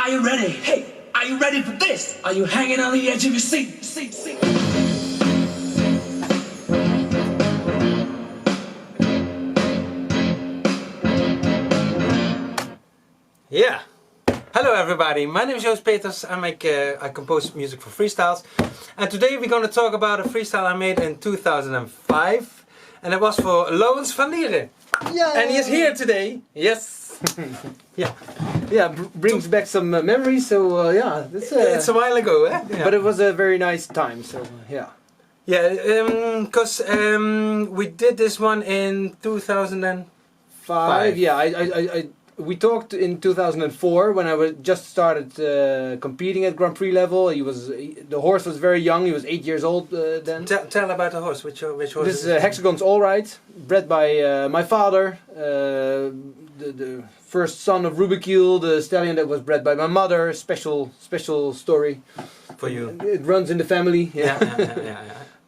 Are you ready? Hey, are you ready for this? Are you hanging on the edge of your seat? Yeah. Hello everybody, my name is Joost Peters. I compose music for freestyles. And today we're going to talk about a freestyle I made in 2005. And it was for Lorenz van Lieren. Yeah. And he is here today. Yes. Yeah. Yeah, brings back some memories. So yeah, It's a while ago, eh? Yeah. But it was a very nice time. So yeah. Yeah, because we did this one in 2005. Yeah, we talked in 2004 when I just started competing at Grand Prix level. The horse was very young. He was 8 years old then. Tell about the horse. Which horse? This is Hexagons Ollright, bred by my father, the first son of Rubikiel, the stallion that was bred by my mother. Special story For you. It runs in the family. Yeah.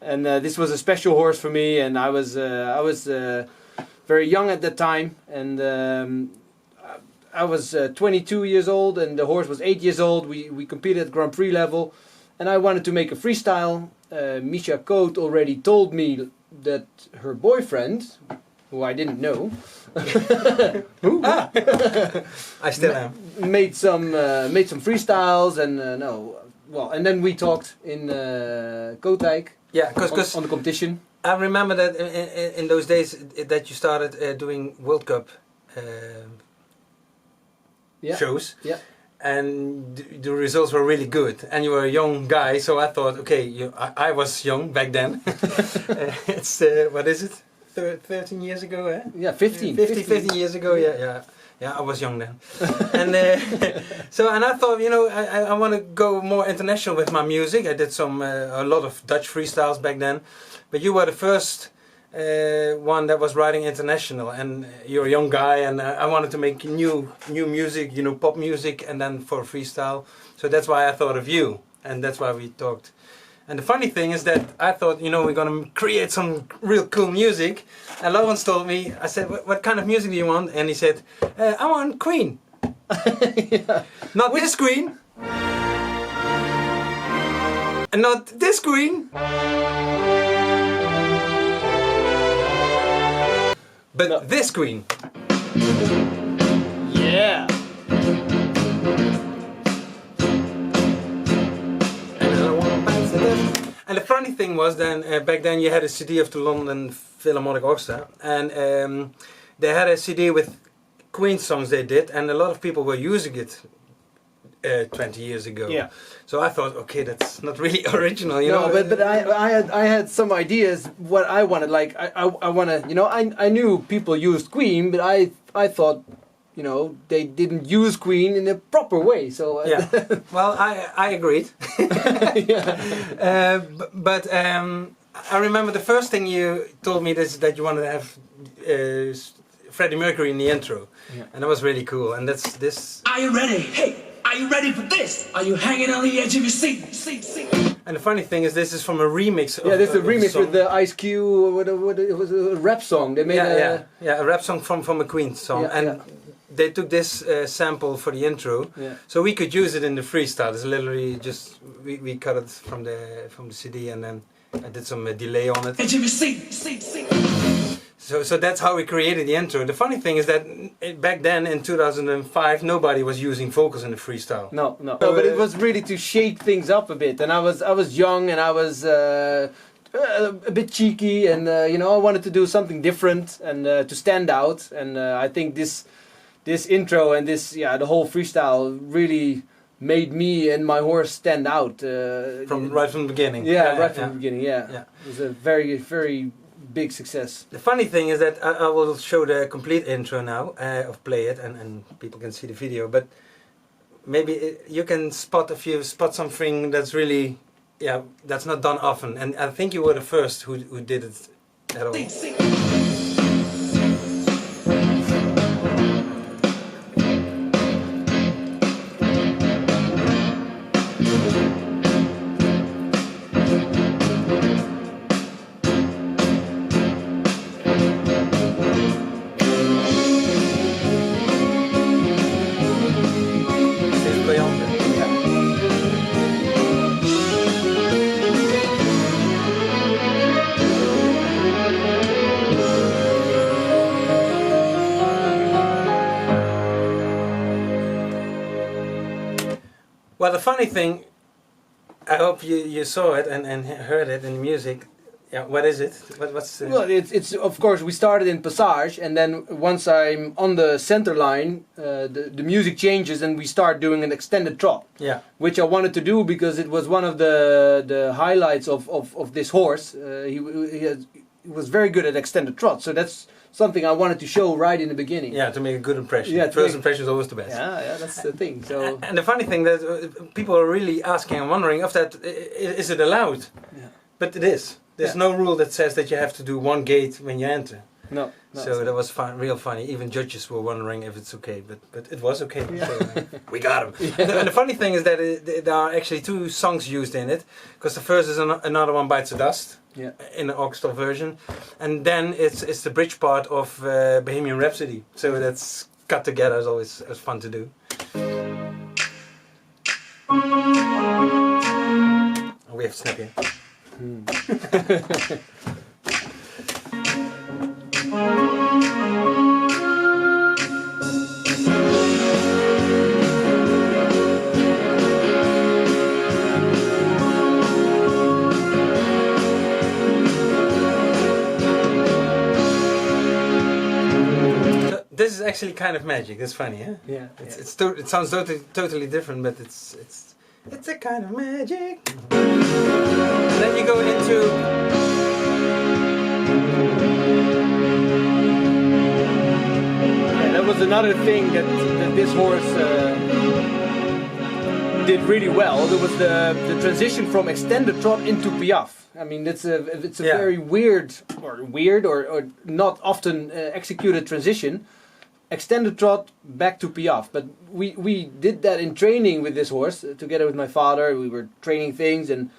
And this was a special horse for me, and I was very young at that time, and I was 22 years old, and the horse was 8 years old. We competed at Grand Prix level, and I wanted to make a freestyle. Misha Coate already told me that her boyfriend, who I didn't know, who? I still am. made some freestyles, and and then we talked in Kootwijk. Yeah, because on the competition. I remember that in those days that you started doing World Cup shows. Yeah. And the results were really good, and you were a young guy, so I thought, okay, I was young back then. It's what is it? 13 years ago, eh? Yeah, 15 years ago. Yeah, I was young then. And and I thought, I want to go more international with my music. I did a lot of Dutch freestyles back then, but you were the first one that was writing international, and you're a young guy, and I wanted to make new music, pop music, and then for freestyle. So that's why I thought of you, and that's why we talked. And the funny thing is that I thought, we're gonna create some real cool music. And Lorenz told me, I said, what kind of music do you want? And he said, I want Queen. Yeah. Not this Queen. And not this Queen. But no. This Queen. Yeah. And the funny thing was then, back then you had a CD of the London Philharmonic Orchestra, and they had a CD with Queen songs they did, and a lot of people were using it 20 years ago. Yeah. So I thought, okay, that's not really original, No, but I had some ideas what I wanted. Like I wanna, I knew people used Queen, but I thought, they didn't use Queen in a proper way. So yeah. Well, I agreed. Yeah. But I remember the first thing you told me that you wanted to have Freddie Mercury in the intro, and that was really cool. And that's this. Are you ready? Hey, are you ready for this? Are you hanging on the edge of your seat? And the funny thing is, this is from a remix. This is a remix with the Ice Cube. It was a rap song. They made a rap song from a Queen song, they took this sample for the intro, so we could use it in the freestyle. It's literally just we cut it from the CD, and then I did some delay on it. Edge of your seat. So that's how we created the intro. The funny thing is that back then in 2005 nobody was using vocals in the freestyle. No, but it was really to shake things up a bit. And I was young, and I was a bit cheeky, and I wanted to do something different and to stand out. And I think this intro and the whole freestyle really made me and my horse stand out. Right from the beginning. Right from the beginning. Yeah. It was a very, very big success. The funny thing is that I will show the complete intro now, of play it, and people can see the video, but maybe you can spot something that's really, that's not done often, and I think you were the first who did it at all. Well, the funny thing, I hope you saw it and heard it in the music. Yeah, what is it? What's the... Well, it's of course we started in Passage, and then once I'm on the center line, the music changes and we start doing an extended trot. Yeah. Which I wanted to do because it was one of the highlights of this horse. He was very good at extended trot, so that's something I wanted to show right in the beginning. Yeah, to make a good impression. Yeah, First impression is always the best. Yeah, that's the thing. So And the funny thing that people are really asking and wondering if that is it allowed? Yeah. But it is. There's no rule that says that you have to do one gate when you enter. no. So that was real funny. Even judges were wondering if it's okay, but it was okay. Yeah. So, we got him. Yeah. And the funny thing is that there are actually 2 songs used in it, because the first is Another One Bites the Dust, Yeah. in the orchestral version, and then it's the bridge part of Bohemian Rhapsody. So that's cut together. Is always fun to do. Oh, we have to snap here. This is actually kind of magic. That's funny, huh? Yeah. It sounds totally different, but it's a kind of magic. Then you go into That was another thing that this horse did really well. There was the transition from extended trot into piaffe. I mean, it's a very weird or not often executed transition. Extended trot back to piaffe, but we did that in training with this horse together with my father. We were training things, and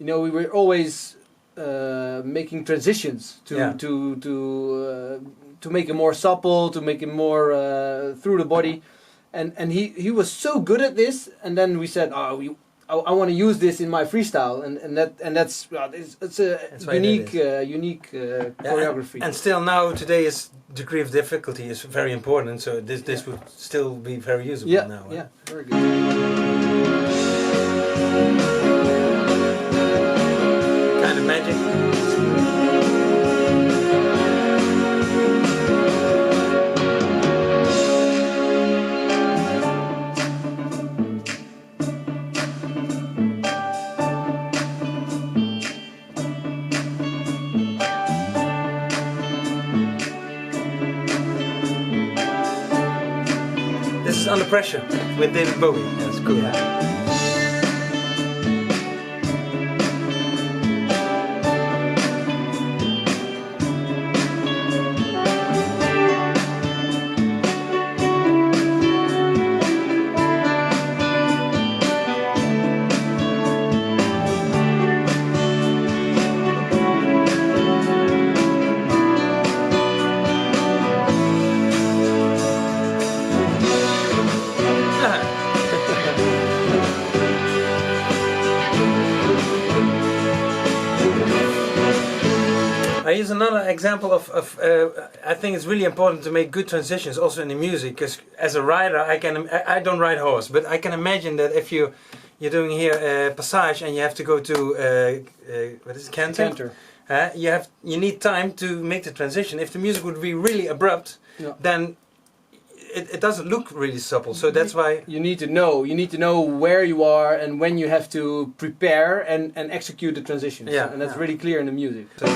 we were always making transitions to make him more supple, to make him more through the body, and he was so good at this. And then we said, I want to use this in my freestyle, and that's unique choreography. And still now today degree of difficulty is very important. So this would still be very usable now. Yeah, very good. Kind of magic. This is Under Pressure with David Bowie. That's cool. Yeah. Here's another example of I think it's really important to make good transitions also in the music, because as a rider I don't ride horse, but I can imagine that if you're doing here Passage and you have to go to what is it, Canter? You need time to make the transition. If the music would be really abrupt, then it doesn't look really supple. So that's why you need to know where you are and when you have to prepare and execute the transitions. Yeah, and that's really clear in the music. So,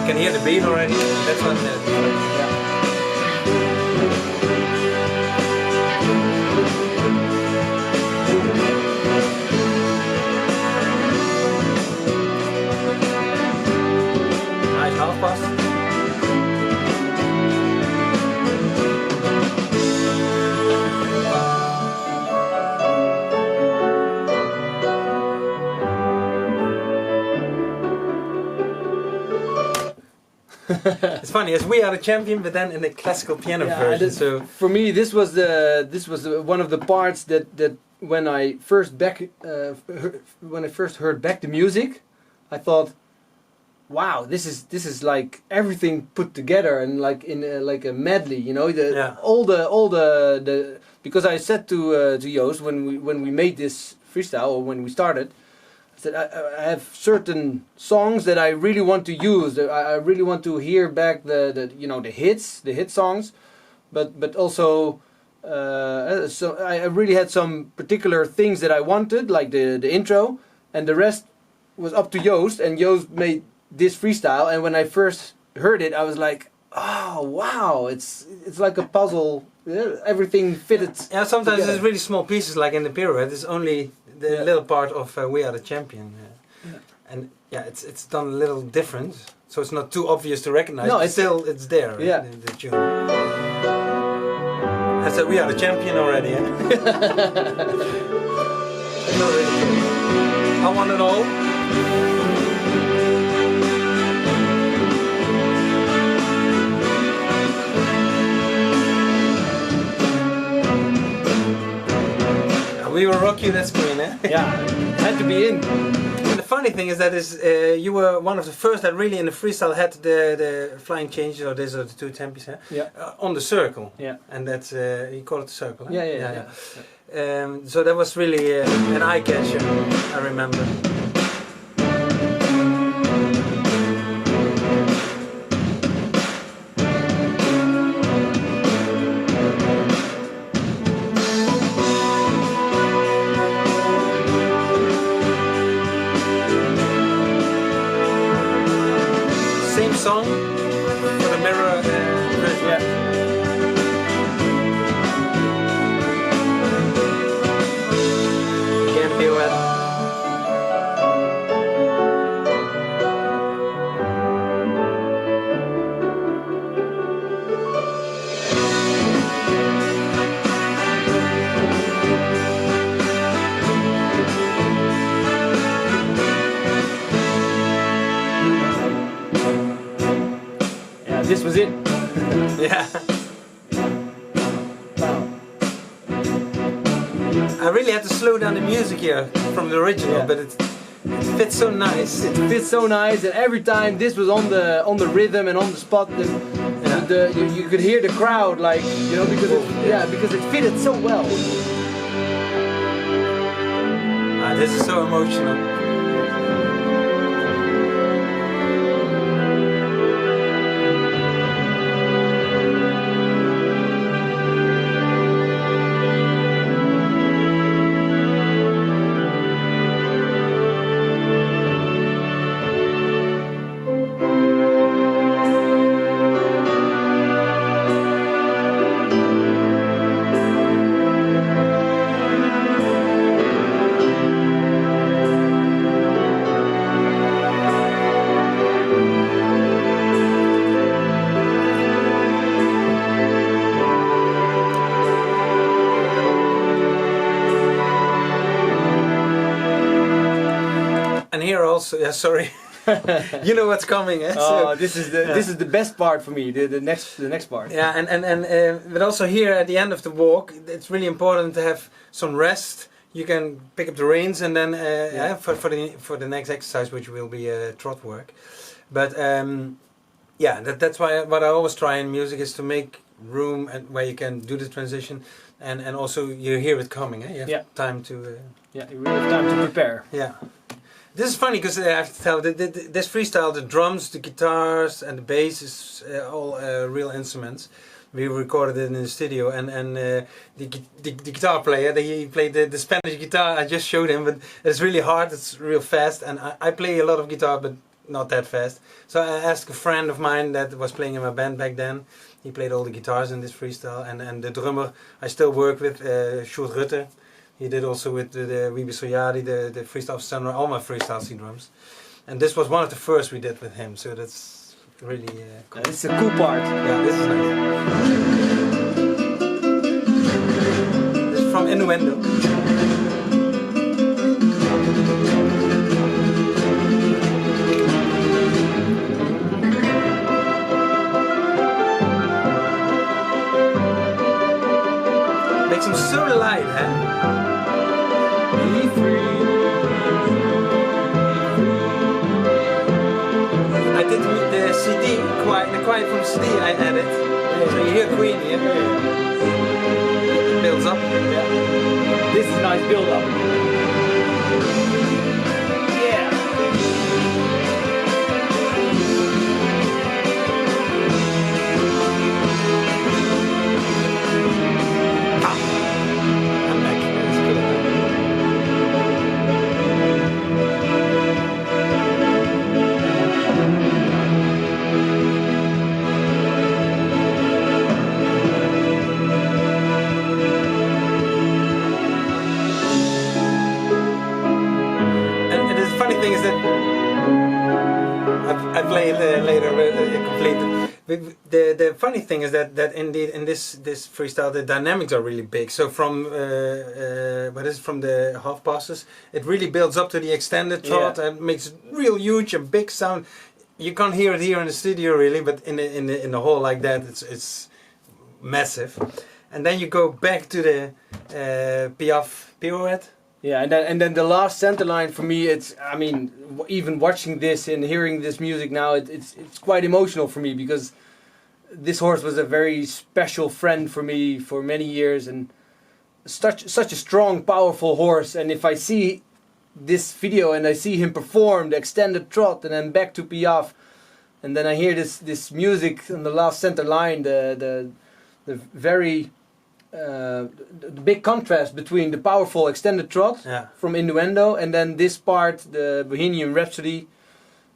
you can hear the beat already. That's what. Nice half pass. It's funny, as we are the champion, but then in the classical piano version. So for me, this was one of the parts that when I first heard back the music, I thought, wow, this is like everything put together and like in like a medley, you know, all the because I said to Joost when we made this freestyle or when we started, I said I have certain songs that I really want to use, that I really want to hear back the you know the hit songs, but also so I really had some particular things that I wanted, like the intro, and the rest was up to Joost, and Joost made this freestyle. And when I first heard it, I was like, oh wow, it's like a puzzle. Everything fitted. Yeah, sometimes together. it's really small pieces, like in the pirouette. It's only the little part of "We Are the Champion," and yeah, it's done a little different, so it's not too obvious to recognize. No, but it's still it's there. Right? Yeah. The tune. I said we are the champion already. Eh? I want it all. We will rock you that screen, eh? Yeah, had to be in. And the funny thing is that you were one of the first that really in the freestyle had the flying changes, or this or the two tempies, eh? Yeah. On the circle. Yeah. And that's you call it the circle. Eh? Yeah. So that was really an eye catcher. I remember. Song for the mirror version. Yeah. Can't be wet. This was it. Yeah. Wow. I really had to slow down the music here from the original, but it fits so nice. It fits so nice, and every time this was on the rhythm and on the spot, you could hear the crowd, like, you know, because because it fitted so well. This is so emotional. And here also, yeah, sorry, you know what's coming. Eh? Oh, this is the best part for me. The next part. Yeah, and but also here at the end of the walk, it's really important to have some rest. You can pick up the reins, and then for the next exercise, which will be trot work. But yeah, that's why what I always try in music is to make room and where you can do the transition, and also you hear it coming. Eh? You have time to. Yeah, you really have time to prepare. Yeah. This is funny because I have to tell this freestyle, the drums, the guitars, and the bass is all real instruments. We recorded it in the studio, and the guitar player, he played the Spanish guitar. I just showed him, but it's really hard. It's real fast, and I play a lot of guitar, but not that fast. So I asked a friend of mine that was playing in my band back then. He played all the guitars in this freestyle, and the drummer I still work with, Sjoerd Rutte. He did also with the Wiebe Soyadi, the freestyle of Sunrise, all my freestyles he drums. And this was one of the first we did with him, so that's really cool. This is a cool part. Yeah, this is nice. This is from Innuendo. Makes him so light, huh? Be free. CD, the quiet from the CD I added. So you hear Queen here. It builds up. Yeah. This is a nice build up. Yeah. I'm back. It's cool. And the funny thing is that I play it later, completed. The funny thing is that indeed in this freestyle the dynamics are really big. So from from the half passes, it really builds up to the extended trot and makes real huge and big sound. You can't hear it here in the studio really, but in the hall like that, it's massive. And then you go back to the Piaf pirouette. Yeah, and then the last center line for me, it's, I mean, even watching this and hearing this music now, it's quite emotional for me, because this horse was a very special friend for me for many years, and such a strong, powerful horse. And if I see this video and I see him perform the extended trot and then back to Piaf, and then I hear this music on the last center line, the very the big contrast between the powerful extended trot from Innuendo and then this part, the Bohemian Rhapsody.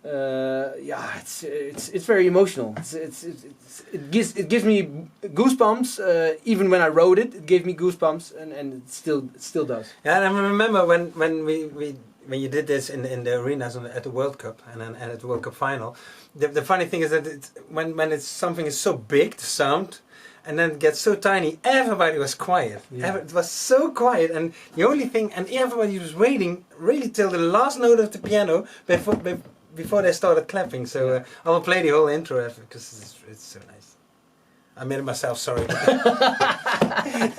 It's very emotional. It gives me goosebumps. Even when I wrote it, it gave me goosebumps, and it still does. Yeah, and I remember when you did this in the arenas at the World Cup and at the World Cup final. The funny thing is that when it's something is so big, the sound, and then it gets so tiny, everybody was quiet. Yeah. It was so quiet, and the only thing, and everybody was waiting really till the last note of the piano before they started clapping. So I will play the whole intro because it's so nice. I made it myself, sorry.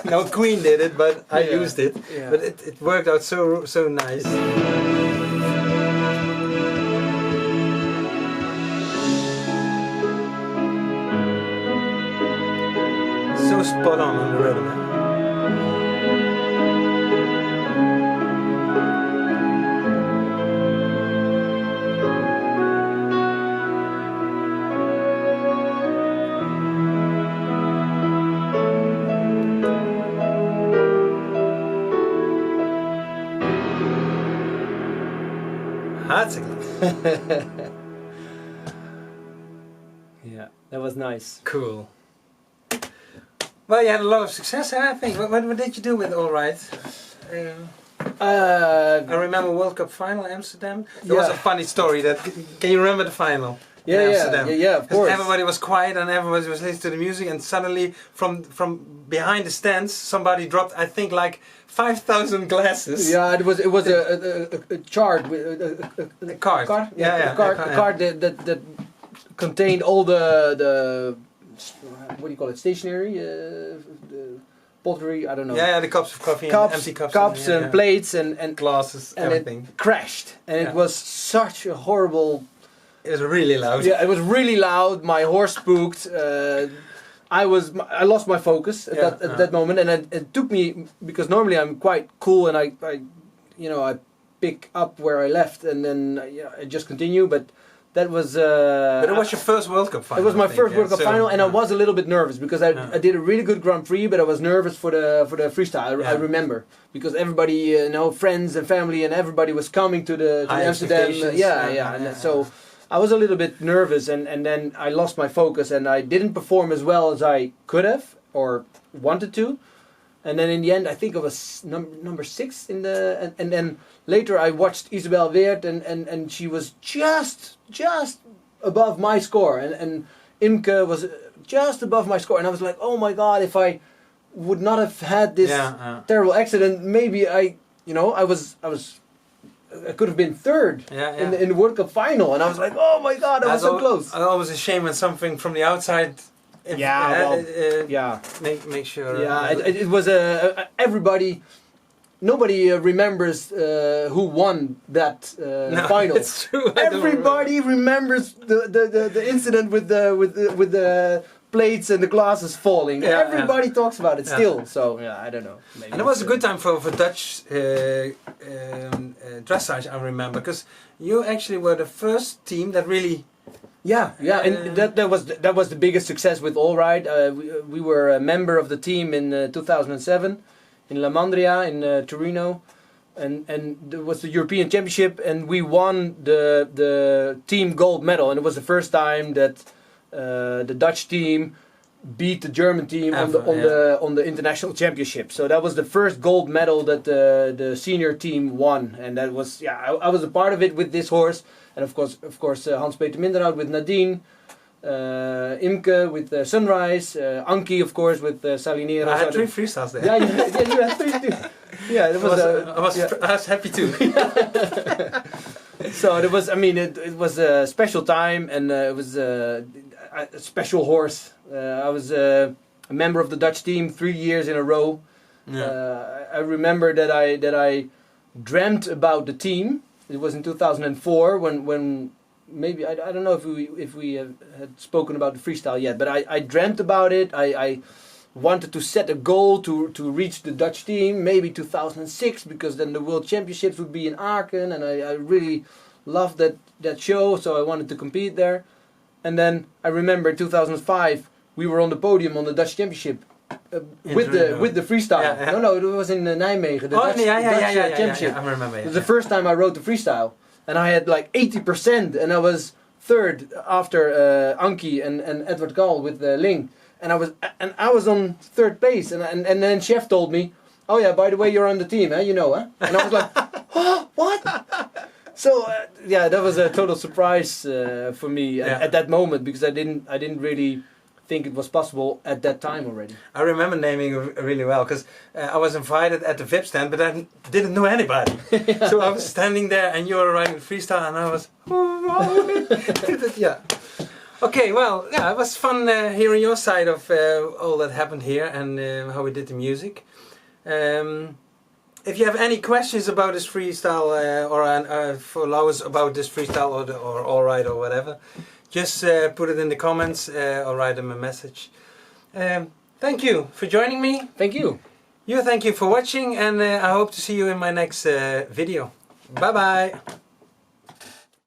No, Queen did it, but I used it. Yeah. But it worked out so nice. So spot on the rhythm. Hartstikke. Yeah, that was nice. Cool. Well, you had a lot of success, I think. What did you do with Ollright? I remember World Cup final Amsterdam. There was a funny story. Can you remember the final? Yeah, in Amsterdam? yeah, of course. Everybody was quiet and everybody was listening to the music, and suddenly from behind the stands somebody dropped, I think, like 5,000 glasses. Yeah, it was a chart with a card. A card that contained all the what do you call it? Stationery, the pottery. I don't know. Yeah, the cups of coffee, and empty cups and plates and glasses, and everything. It crashed, and it was such a horrible. It was really loud. Yeah, it was really loud. My horse spooked. I lost my focus at that moment, and it took me, because normally I'm quite cool and I pick up where I left and then I just continue. But that was. But it was your first World Cup final. It was my first World Cup final, and I was a little bit nervous because I did a really good Grand Prix, but I was nervous for the freestyle. I remember, because everybody, friends and family and everybody was coming to Amsterdam. So I was a little bit nervous, and then I lost my focus, and I didn't perform as well as I could have or wanted to. And then in the end, I think I was number 6 in the. And then later I watched Isabel Weert, and she was just above my score, and Imke was just above my score, and I was like, oh my God, if I would not have had this terrible accident, maybe I could have been third in the World Cup final, and I was like, oh my God, I was so close. I always ashamed when something from the outside. Make sure. Yeah, it was everybody. nobody remembers who won that No, final. it's true. I don't Everybody remembers the incident with the plates and the glasses falling. Yeah, Everybody talks about it Yeah. still. So yeah, I don't know. Maybe And it was a it's, good time for Dutch dressage, I remember, because you actually were the first team that really... Yeah, and that was the biggest success with Ollright. We were a member of the team in 2007 in La Mandria in Torino, and it was the European Championship, and we won the team gold medal, and it was the first time that the Dutch team beat the German team on the international championship. So that was the first gold medal that the senior team won, and that was I was a part of it with this horse. And of course, Hans-Peter Minderhout with Nadine, Imke with Sunrise, Anki, of course, with Salinero. I had 3 freestyles there. Yeah, you had 3 too. Yeah, it was. I was happy too. So it was. I mean, it was a special time, and it was a special horse. I was a member of the Dutch team 3 years in a row. Yeah. I remember that I dreamt about the team. It was in 2004 when maybe I don't know if we had spoken about the freestyle yet, but I dreamt about it. I wanted to set a goal to reach the Dutch team, maybe 2006, because then the World Championships would be in Aachen, and I really loved that show, so I wanted to compete there. And then I remember 2005 we were on the podium on the Dutch Championship. With the freestyle. Yeah. No, it was in Nijmegen. The Dutch Championship. I remember. It was the first time I rode the freestyle, and I had like 80%, and I was third after Anki and Edward Gall with Ling, and I was on third place, and then Chef told me, "Oh yeah, by the way, you're on the team, huh? You know, huh?" And I was like, "Oh, what?" So that was a total surprise for me at that moment, because I didn't really think it was possible at that time already. I remember naming really well, because I was invited at the VIP stand, but I didn't know anybody. So I was standing there, and you were riding freestyle, and I was... yeah. Okay, well, yeah, it was fun hearing your side of all that happened here, and how we did the music. If you have any questions about this freestyle, or for Lois about this freestyle, or Ollright, or whatever, just put it in the comments or write them a message. Thank you for joining me. Thank you. Thank you for watching, and I hope to see you in my next video. Bye bye.